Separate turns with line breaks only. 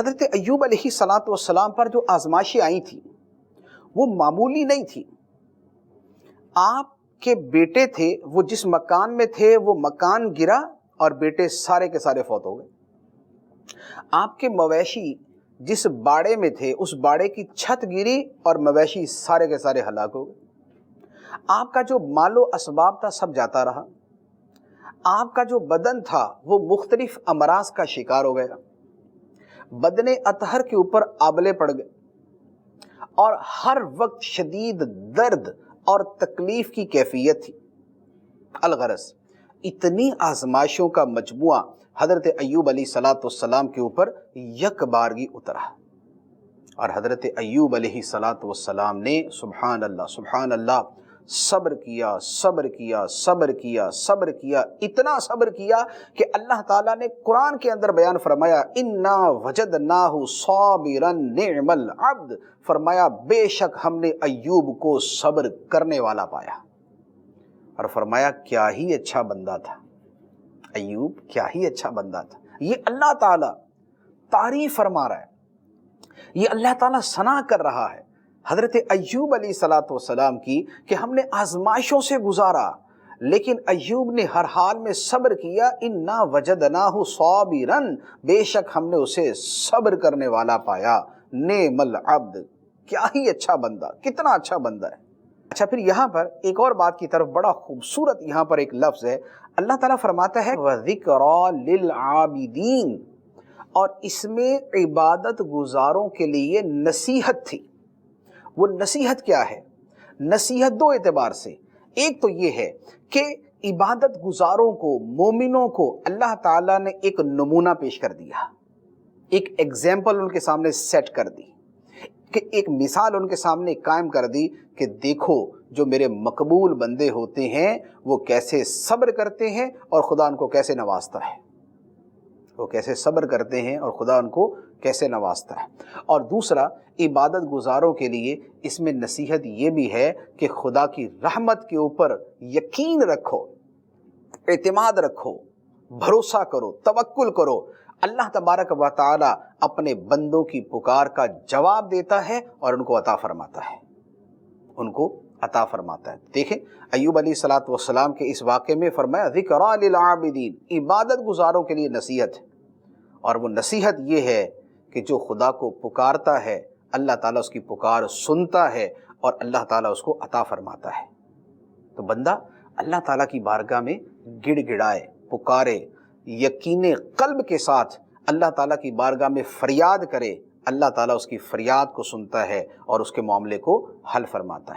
حضرت ایوب علیہ الصلوۃ والسلام پر جو آزمائشیں آئی تھیں وہ معمولی نہیں تھی۔ آپ کے بیٹے تھے، وہ جس مکان میں تھے وہ مکان گرا اور بیٹے سارے کے سارے فوت ہو گئے۔ آپ کے مویشی جس باڑے میں تھے اس باڑے کی چھت گری اور مویشی سارے کے سارے ہلاک ہو گئے۔ آپ کا جو مال و اسباب تھا سب جاتا رہا۔ آپ کا جو بدن تھا وہ مختلف امراض کا شکار ہو گیا۔ بدن اطہر کے اوپر آبلے پڑ گئے اور ہر وقت شدید درد اور تکلیف کی کیفیت تھی۔ الغرض اتنی آزمائشوں کا مجموعہ حضرت ایوب علیہ الصلوۃ والسلام کے اوپر یک بارگی اترا، اور حضرت ایوب علیہ الصلوۃ والسلام نے سبحان اللہ صبر کیا، صبر کیا، صبر کیا، صبر کیا، اتنا صبر کیا کہ اللہ تعالیٰ نے قرآن کے اندر بیان فرمایا انا وجدناہ صابرا نعم العبد، فرمایا بے شک ہم نے ایوب کو صبر کرنے والا پایا، اور فرمایا کیا ہی اچھا بندہ تھا ایوب، کیا ہی اچھا بندہ تھا۔ یہ اللہ تعالیٰ تعریف فرما رہا ہے، یہ اللہ تعالیٰ ثنا کر رہا ہے حضرت ایوب علیہ الصلوۃ والسلام کی کہ ہم نے آزمائشوں سے گزارا لیکن ایوب نے ہر حال میں صبر کیا۔ انا وجدناہ صابرا، بے شک ہم نے اسے صبر کرنے والا پایا۔ نعم العبد، کیا ہی اچھا بندہ، کتنا اچھا بندہ ہے۔ اچھا، پھر یہاں پر ایک اور بات کی طرف، بڑا خوبصورت یہاں پر ایک لفظ ہے، اللہ تعالیٰ فرماتا ہے وَذِكْرَى لِلْعَابِدِينَ، اور اس میں عبادت گزاروں کے لیے نصیحت تھی۔ وہ نصیحت کیا ہے؟ نصیحت دو اعتبار سے، ایک تو یہ ہے کہ عبادت گزاروں کو، مومنوں کو اللہ تعالیٰ نے ایک نمونہ پیش کر دیا، ایک ایگزامپل ان کے سامنے سیٹ کر دی، کہ ایک مثال ان کے سامنے قائم کر دی کہ دیکھو جو میرے مقبول بندے ہوتے ہیں وہ کیسے صبر کرتے ہیں اور خدا ان کو کیسے نوازتا ہے، وہ کیسے صبر کرتے ہیں اور خدا ان کو کیسے نوازتا ہے۔ اور دوسرا، عبادت گزاروں کے لیے اس میں نصیحت یہ بھی ہے کہ خدا کی رحمت کے اوپر یقین رکھو، اعتماد رکھو، بھروسہ کرو، توکل کرو۔ اللہ تبارک و تعالی اپنے بندوں کی پکار کا جواب دیتا ہے اور ان کو عطا فرماتا ہے، ان کو عطا فرماتا ہے۔ دیکھیں ایوب علیہ الصلوۃ والسلام کے اس واقعے میں فرمایا ذکریٰ للعابدین، عبادت گزاروں کے لیے نصیحت ہے، اور وہ نصیحت یہ ہے کہ جو خدا کو پکارتا ہے اللہ تعالیٰ اس کی پکار سنتا ہے اور اللہ تعالیٰ اس کو عطا فرماتا ہے۔ تو بندہ اللہ تعالیٰ کی بارگاہ میں گڑ گڑائے، پکارے، یقین قلب کے ساتھ اللہ تعالیٰ کی بارگاہ میں فریاد کرے، اللہ تعالیٰ اس کی فریاد کو سنتا ہے اور اس کے معاملے کو حل فرماتا ہے۔